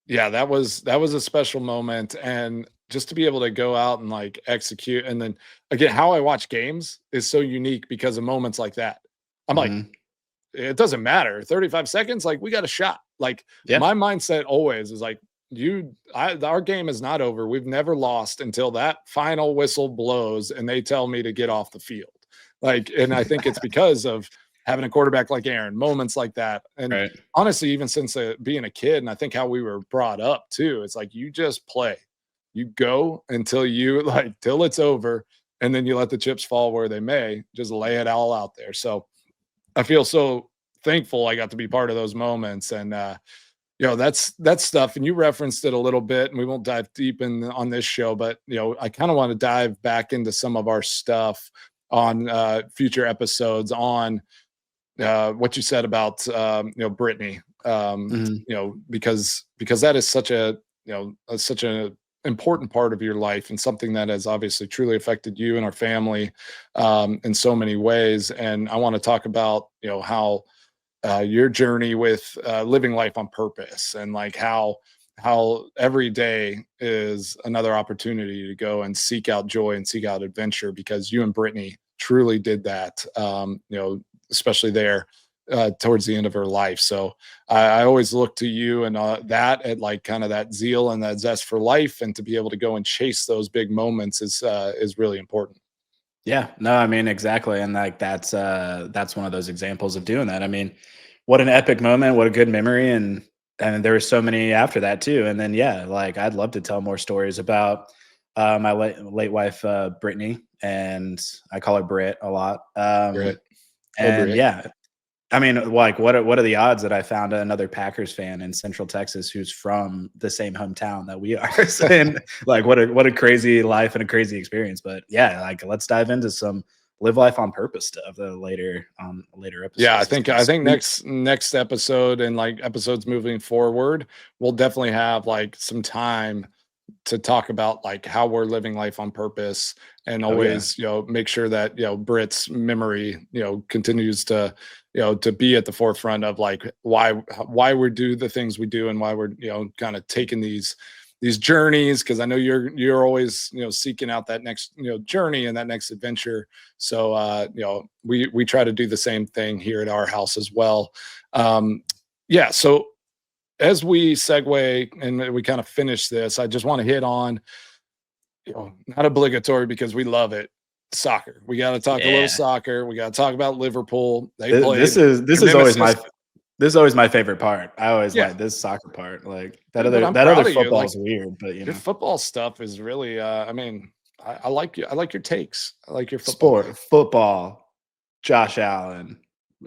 Speaker 1: yeah, that was a special moment. And just to be able to go out and like execute. And then again, how I watch games is so unique because of moments like that. I'm like, it doesn't matter. 35 seconds, like we got a shot. Like my mindset always is like, our game is not over. We've never lost until that final whistle blows and they tell me to get off the field. Like, and I think it's because of having a quarterback like Aaron, moments like that. And honestly, even since being a kid, and I think how we were brought up too, it's like, you just play. You go until till it's over, and then you let the chips fall where they may. Just lay it all out there. So I feel so thankful I got to be part of those moments. And that's stuff. And you referenced it a little bit, and we won't dive deep on this show, but I kind of want to dive back into some of our stuff on future episodes on what you said about Brittany. Because that is such a important part of your life and something that has obviously truly affected you and our family in so many ways. And I want to talk about, how your journey with living life on purpose, and like how every day is another opportunity to go and seek out joy and seek out adventure, because you and Brittany truly did that, especially there towards the end of her life. So I always look to you and that at like kind of that zeal and that zest for life, and to be able to go and chase those big moments is really important.
Speaker 2: Yeah, no, I mean, exactly. And like, that's one of those examples of doing that. I mean, what an epic moment, what a good memory. And there were so many after that too. And then, yeah, like I'd love to tell more stories about my late wife, Brittany, and I call her Britt a lot.
Speaker 1: Britt.
Speaker 2: And Britt. Yeah, I mean, like, what are the odds that I found another Packers fan in Central Texas who's from the same hometown that we are? And like, what a crazy life and a crazy experience. But yeah, like, let's dive into some live life on purpose stuff later episodes.
Speaker 1: Yeah, I think next episode and like episodes moving forward, we'll definitely have like some time to talk about like how we're living life on purpose, and always make sure that Britt's memory continues to to be at the forefront of like why we do the things we do, and why we're kind of taking these journeys, because I know you're always seeking out that next journey and that next adventure. So we try to do the same thing here at our house as well. So as we segue and we kind of finish this, I just want to hit on, not obligatory because we love it, soccer. We got to talk a little soccer. We got to talk about Liverpool.
Speaker 2: This is always my favorite part. I always like this soccer part. Like that other football is weird, but
Speaker 1: your football stuff is really. I mean, I like you. I like your takes. I like your
Speaker 2: football. Josh Allen.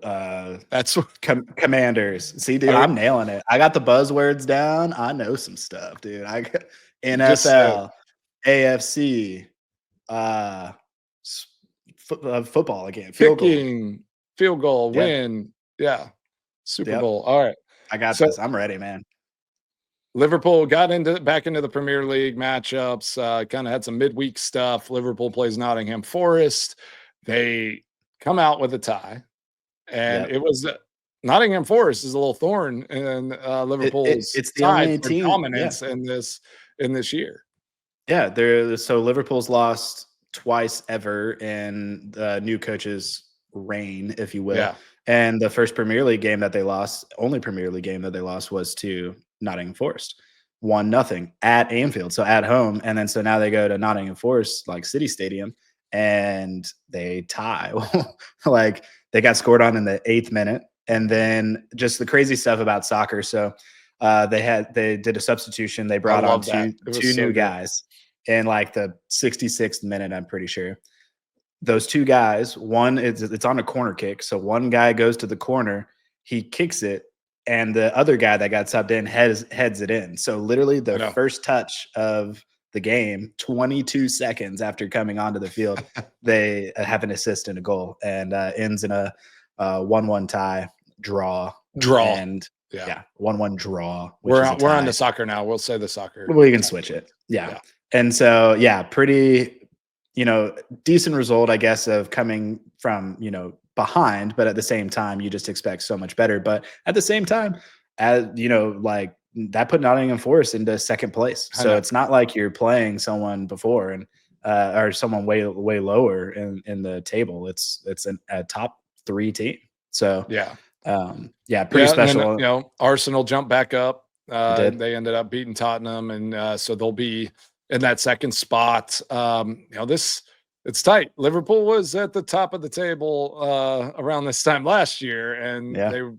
Speaker 1: That's
Speaker 2: Commanders. See, dude, I'm nailing it. I got the buzzwords down. I know some stuff, dude. I got NFL, AFC, football again.
Speaker 1: Field goal, win. Yeah. Super Bowl. All right.
Speaker 2: I got this. I'm ready, man.
Speaker 1: Liverpool got back into the Premier League matchups, kind of had some midweek stuff. Liverpool plays Nottingham Forest. They come out with a tie. And it was Nottingham Forest is a little thorn in Liverpool's
Speaker 2: it's the only team
Speaker 1: dominance in this year.
Speaker 2: Yeah, so Liverpool's lost twice ever in the new coach's reign, if you will.
Speaker 1: Yeah.
Speaker 2: And the first Premier League game that they lost, only Premier League game that they lost, was to Nottingham Forest. 1-0 at Anfield, so at home. And then so now they go to Nottingham Forest, like City Stadium, and they tie. Like they got scored on in the 8th minute. And then just the crazy stuff about soccer. So they did a substitution. They brought on two new guys in like the 66th minute, I'm pretty sure. Those two guys, it's on a corner kick. So one guy goes to the corner, he kicks it, and the other guy that got subbed in heads it in. So literally the first touch of the game, 22 seconds after coming onto the field, they have an assist and a goal, and ends in a 1-1 tie draw. And 1-1 draw.
Speaker 1: We're on the soccer now. We'll say the soccer.
Speaker 2: We can switch it. Yeah. And so, pretty, decent result, I guess, of coming from, behind, but at the same time, you just expect so much better. But at the same time, as like that put Nottingham Forest into second place. So it's not like you're playing someone before and or someone way lower in the table. It's a top 3 team. So pretty special.
Speaker 1: And then, Arsenal jumped back up. They ended up beating Tottenham, and so they'll be in that second spot. It's tight. Liverpool was at the top of the table around this time last year, and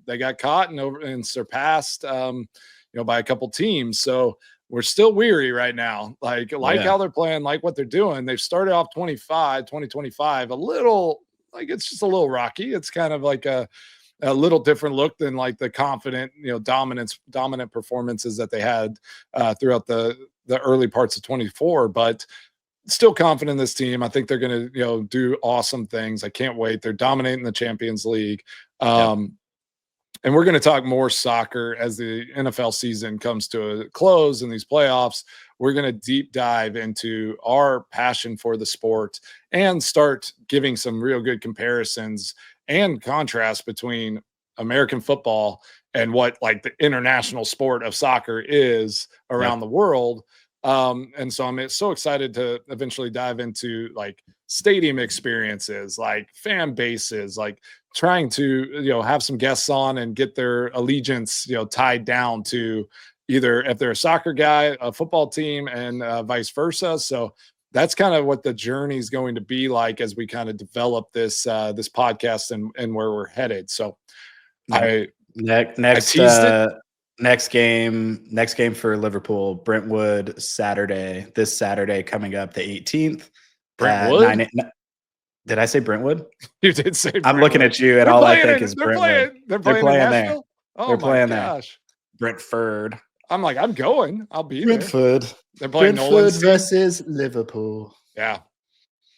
Speaker 1: they got caught and surpassed, by a couple teams. So we're still weary right now. Like how they're playing, like what they're doing. They've started off 2025 a little like it's just a little rocky. It's kind of like a little different look than like the confident, dominant performances that they had throughout the early parts of 24, but still confident in this team. I think they're going to, do awesome things. I can't wait. They're dominating the Champions League. And we're going to talk more soccer as the NFL season comes to a close in these playoffs. We're going to deep dive into our passion for the sport and start giving some real good comparisons and contrasts between American football and what like the international sport of soccer is around the world. And so I'm so excited to eventually dive into like stadium experiences, like fan bases, like trying to, have some guests on and get their allegiance, tied down to either if they're a soccer guy, a football team, and vice versa. So that's kind of what the journey is going to be like as we kind of develop this podcast and where we're headed. So
Speaker 2: Next game for Liverpool, Brentwood, this Saturday coming up, the 18th.
Speaker 1: Brentwood?
Speaker 2: Did I say Brentwood?
Speaker 1: You did say Brentwood.
Speaker 2: I'm looking at you, and all I think is Brentwood.
Speaker 1: They're playing there. Oh,
Speaker 2: they're playing
Speaker 1: there.
Speaker 2: Brentford.
Speaker 1: I'm like, I'm going. I'll be
Speaker 2: Brentford.
Speaker 1: There. They're playing
Speaker 2: Brentford versus Liverpool.
Speaker 1: Yeah.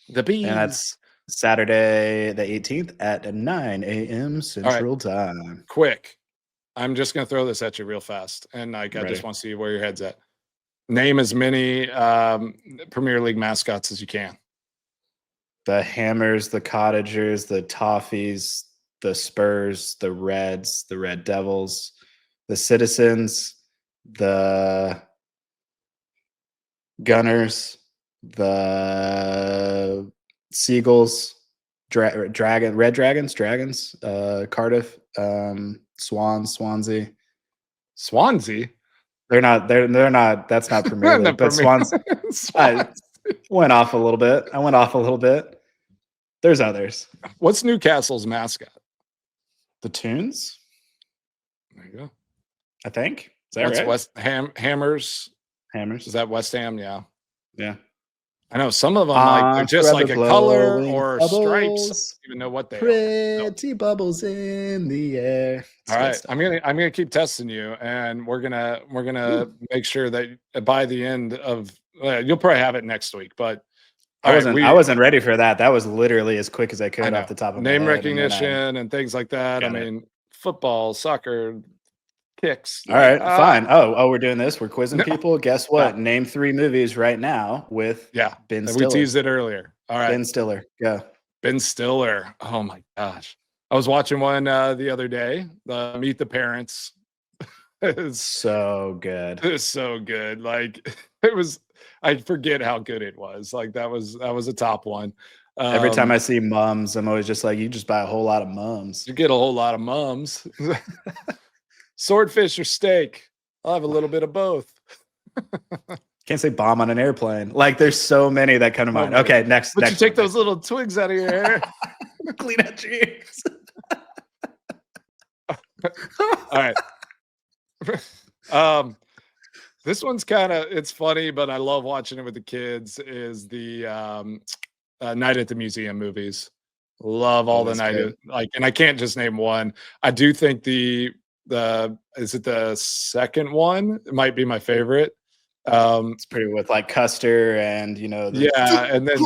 Speaker 1: The Bees.
Speaker 2: And that's Saturday, the 18th at 9 a.m. Central Time.
Speaker 1: Quick. I'm just going to throw this at you real fast. And I just want to see where your head's at. Name as many Premier League mascots as you can.
Speaker 2: The Hammers, the Cottagers, the Toffees, the Spurs, the Reds, the Red Devils, the Citizens, the Gunners, the Seagulls, Red Dragons, Cardiff, Swansea. They're not. That's not Premier League, but Swansea. I went off a little bit. There's others.
Speaker 1: What's Newcastle's mascot?
Speaker 2: The Toons.
Speaker 1: There you go.
Speaker 2: I think. Is that right?
Speaker 1: West Hammers.
Speaker 2: Hammers.
Speaker 1: Is that West Ham? Yeah.
Speaker 2: Yeah.
Speaker 1: I know some of them they're just like a color or bubbles, stripes. I don't even know what they
Speaker 2: are. Pretty bubbles in the air.
Speaker 1: All right, I'm gonna keep testing you, and we're gonna make sure that by the end of you'll probably have it next week. But
Speaker 2: I wasn't ready for that. That was literally as quick as I could off the top of my head.
Speaker 1: Name recognition and things like that. I mean, football, soccer. Kicks.
Speaker 2: All right, fine. Oh, we're doing this. We're quizzing people. Guess what? Name 3 movies right now with Ben Stiller.
Speaker 1: We teased it earlier. All right.
Speaker 2: Ben Stiller. Go.
Speaker 1: Ben Stiller. Oh my gosh. I was watching one the other day, Meet the Parents.
Speaker 2: It's so good.
Speaker 1: It's so good. Like it was. I forget how good it was. Like that was a top one.
Speaker 2: Every time I see mums, I'm always just like, you just buy a whole lot of mums.
Speaker 1: You get a whole lot of mums. Swordfish or steak? I'll have a little bit of both.
Speaker 2: Can't say bomb on an airplane. Like there's so many that come to mind. Okay, next.
Speaker 1: But
Speaker 2: next
Speaker 1: you take those little twigs out of your hair.
Speaker 2: Clean out your ears.
Speaker 1: All right. This one's it's funny, but I love watching it with the kids. Is the Night at the Museum movies? Love all the night and I can't just name one. I do think the is it the second one? It might be my favorite.
Speaker 2: It's pretty with like Custer and
Speaker 1: and then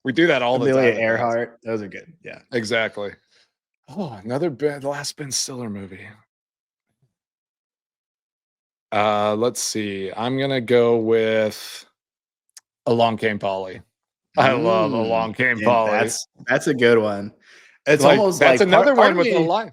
Speaker 1: we do that all the time.
Speaker 2: Amelia Earhart. Those are good. Yeah,
Speaker 1: exactly. Oh, another the last Ben Stiller movie. Let's see. I'm gonna go with Along Came Polly. I love Along Came Polly.
Speaker 2: That's a good one. It's
Speaker 1: like,
Speaker 2: almost
Speaker 1: that's
Speaker 2: like
Speaker 1: another one with the line.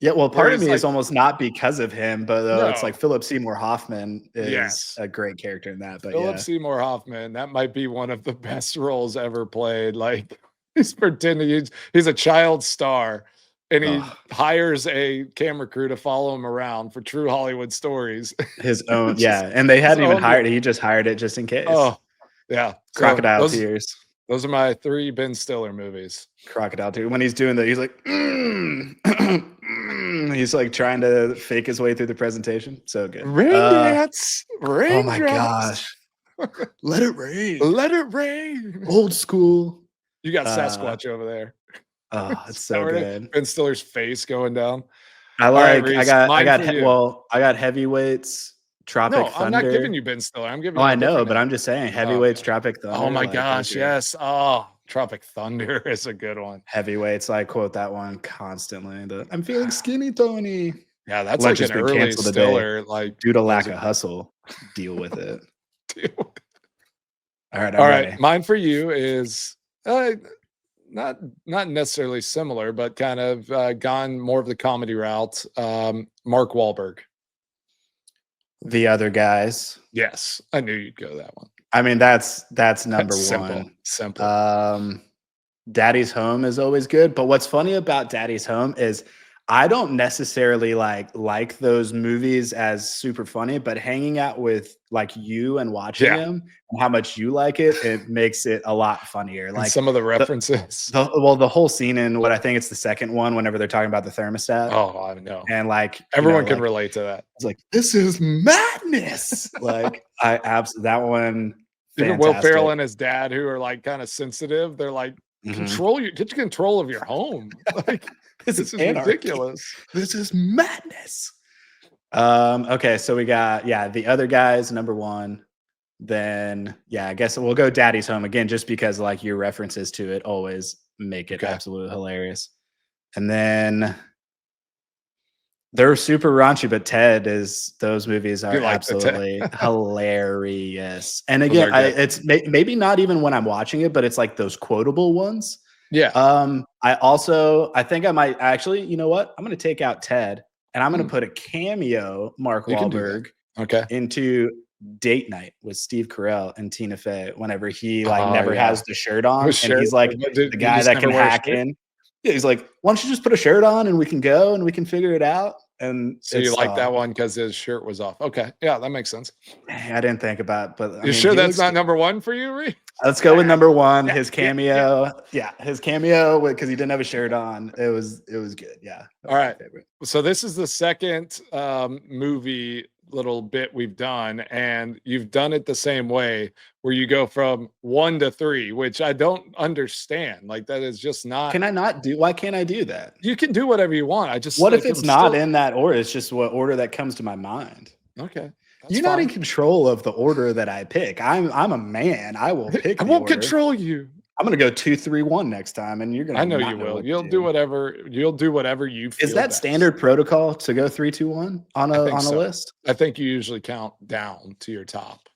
Speaker 2: Yeah, well, part of me is almost not because of him, but it's like Philip Seymour Hoffman is a great character in that. But
Speaker 1: Philip Seymour Hoffman, that might be one of the best roles ever played. Like he's pretending he's a child star. And he hires a camera crew to follow him around for True Hollywood Stories.
Speaker 2: His own, and they hadn't even hired it. He just hired it just in case.
Speaker 1: Oh, yeah.
Speaker 2: Crocodile Tears.
Speaker 1: Those are my 3 Ben Stiller movies.
Speaker 2: Crocodile Tears. When he's doing that, he's like, he's like trying to fake his way through the presentation. So good.
Speaker 1: Raindrops.
Speaker 2: Oh my gosh. Let it rain.
Speaker 1: Let it rain.
Speaker 2: Old school.
Speaker 1: You got Sasquatch over there.
Speaker 2: Oh, it's so good.
Speaker 1: Ben Stiller's face going down.
Speaker 2: I got Heavyweights, Tropic Thunder.
Speaker 1: I'm not giving you Ben Stiller. I'm giving.
Speaker 2: Oh, I know, but I'm just saying Heavyweights, Tropic Thunder.
Speaker 1: Oh my gosh, yes. Oh, Tropic Thunder is a good one.
Speaker 2: Heavyweights, I quote that one constantly. I'm feeling skinny, Tony.
Speaker 1: Yeah, that's like an early Stiller. Like
Speaker 2: due to lack of hustle, deal with it. All right,
Speaker 1: all right. Mine for you is not necessarily similar, but kind of gone more of the comedy route. Mark Wahlberg.
Speaker 2: The Other Guys.
Speaker 1: Yes, I knew you'd go that one.
Speaker 2: I mean, that's number one.
Speaker 1: Simple.
Speaker 2: Daddy's Home is always good, but what's funny about Daddy's Home is I don't necessarily like those movies as super funny, but hanging out with like you and watching them and how much you like it makes it a lot funnier. Like
Speaker 1: and some of the references.
Speaker 2: The whole scene in what I think it's the second one, whenever they're talking about the thermostat.
Speaker 1: Oh, I know.
Speaker 2: And like
Speaker 1: everyone can relate to that.
Speaker 2: It's like, this is madness. Like that one.
Speaker 1: Even Will Ferrell and his dad, who are like kind of sensitive, they're like, get control of your home. Like this is ridiculous.
Speaker 2: This is madness. Okay, so we got The Other Guys, number one. Then I guess we'll go Daddy's Home again, just because like your references to it always make it absolutely hilarious. And then they're super raunchy, but those movies are absolutely hilarious. And again, it's maybe not even when I'm watching it, but it's like those quotable ones.
Speaker 1: Yeah.
Speaker 2: I think I might actually, you know what? I'm going to take out Ted and I'm going to put a cameo Mark Wahlberg into Date Night with Steve Carell and Tina Fey whenever he never has the shirt on. And he's like the guy that can hack in. Yeah, he's like, why don't you just put a shirt on and we can go and we can figure it out. And
Speaker 1: so you like that one because his shirt was off. Okay. Yeah, that makes sense.
Speaker 2: I didn't think about it, but
Speaker 1: you sure that's not number one for you, Rees?
Speaker 2: Let's go with number one. His cameo. His cameo because he didn't have a shirt on. It was good. Yeah.
Speaker 1: All right. So this is the second movie little bit we've done, and you've done it the same way where you go from 1 to 3, which I don't understand. Like that is just not.
Speaker 2: Why can't I do that?
Speaker 1: You can do whatever you want.
Speaker 2: What if it's not in that order? It's just what order that comes to my mind.
Speaker 1: Okay.
Speaker 2: You're not in control of the order that I pick. I'm a man. I will pick.
Speaker 1: I won't control you.
Speaker 2: I'm gonna go 2, 3, 1 next time, and you're gonna.
Speaker 1: I know you will. You'll do whatever. You'll do whatever you feel.
Speaker 2: Is that best. Standard protocol to go 3, 2, 1 on a list?
Speaker 1: I think you usually count down to your top.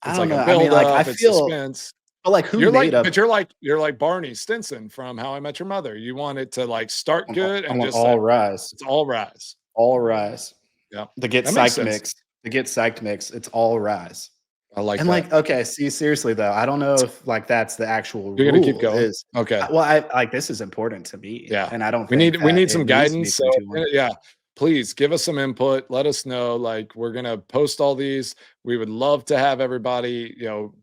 Speaker 2: It's I don't know. I mean, like I feel. Suspense. But like, who made up?
Speaker 1: But you're like Barney Stinson from How I Met Your Mother. You want it to like start good and just
Speaker 2: all rise.
Speaker 1: It's all rise.
Speaker 2: All rise.
Speaker 1: Yeah.
Speaker 2: The Get Psyched mix. The Get Psyched mix. It's all rise.
Speaker 1: I like
Speaker 2: and
Speaker 1: that.
Speaker 2: like, okay, see, seriously though, I don't know if like that's the actual
Speaker 1: You're
Speaker 2: rule.
Speaker 1: Gonna keep going. Okay.
Speaker 2: Well, I like this is important to me.
Speaker 1: Yeah.
Speaker 2: And I don't
Speaker 1: we need some guidance. So yeah. Please give us some input. Let us know. Like, we're going to post all these. We would love to have everybody,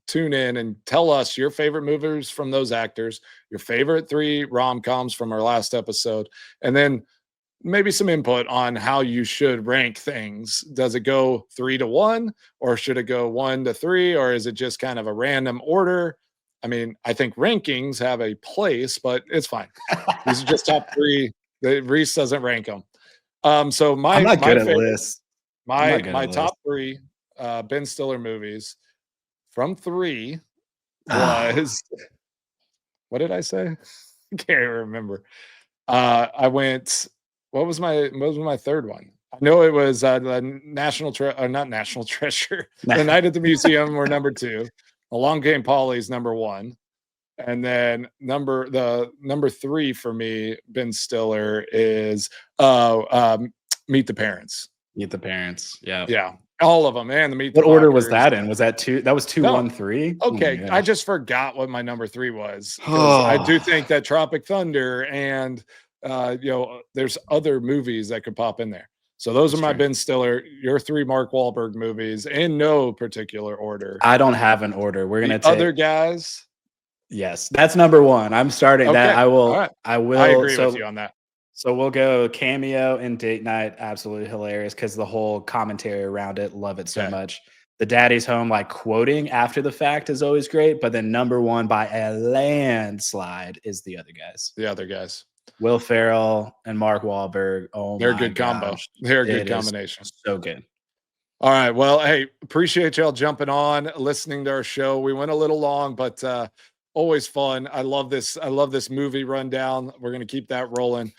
Speaker 1: tune in and tell us your favorite movies from those actors, your favorite 3 rom-coms from our last episode, and then maybe some input on how you should rank things. Does it go 3 to 1, or should it go 1 to 3, or is it just kind of a random order? I mean, I think rankings have a place, but it's fine. These are just top 3. Rees doesn't rank them. So
Speaker 2: I'm not good at lists.
Speaker 1: My top 3 Ben Stiller movies from 3 was what did I say? I can't remember. I went. What was my third one? I know it was the not National Treasure. The Night at the Museum were number 2. Along Came Polly's number 1. And then number 3 for me, Ben Stiller, is Meet the Parents.
Speaker 2: Meet the Parents. Yeah.
Speaker 1: Yeah. All of them, man.
Speaker 2: What order was that in? Was that 2? That was 2, 1, 3.
Speaker 1: Okay. I just forgot what my number 3 was. I do think that Tropic Thunder and there's other movies that could pop in there. So those are my Ben Stiller, your 3 Mark Wahlberg movies in no particular order.
Speaker 2: I don't have an order. We're gonna take
Speaker 1: other guys.
Speaker 2: Yes, that's number 1. I'm starting that. I will. Right. I will.
Speaker 1: I agree with you on that.
Speaker 2: So we'll go Cameo and Date Night. Absolutely hilarious because the whole commentary around it. Love it so much. The Daddy's Home, like quoting after the fact, is always great. But then number 1 by a landslide is The Other Guys.
Speaker 1: The Other Guys.
Speaker 2: Will Ferrell and Mark Wahlberg. Oh,
Speaker 1: they're a good combo. They're a good combination.
Speaker 2: So good.
Speaker 1: All right. Well, hey, appreciate y'all jumping on, listening to our show. We went a little long, but always fun. I love this movie rundown. We're going to keep that rolling.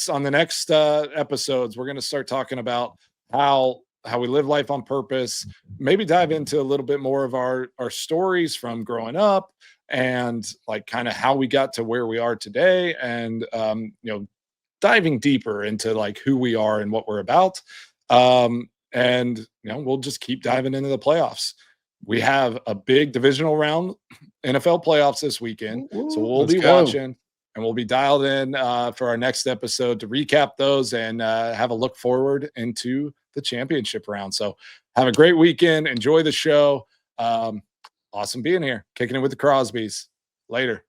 Speaker 1: On the next episodes, we're going to start talking about how we live life on purpose, maybe dive into a little bit more of our stories from growing up and like kind of how we got to where we are today, and diving deeper into like who we are and what we're about. And we'll just keep diving into the playoffs. We have a big divisional round NFL playoffs this weekend. So we'll be watching, and we'll be dialed in for our next episode to recap those and have a look forward into the championship round. So have a great weekend. Enjoy the show. Awesome being here. Kicking it with the Crosbys. Later.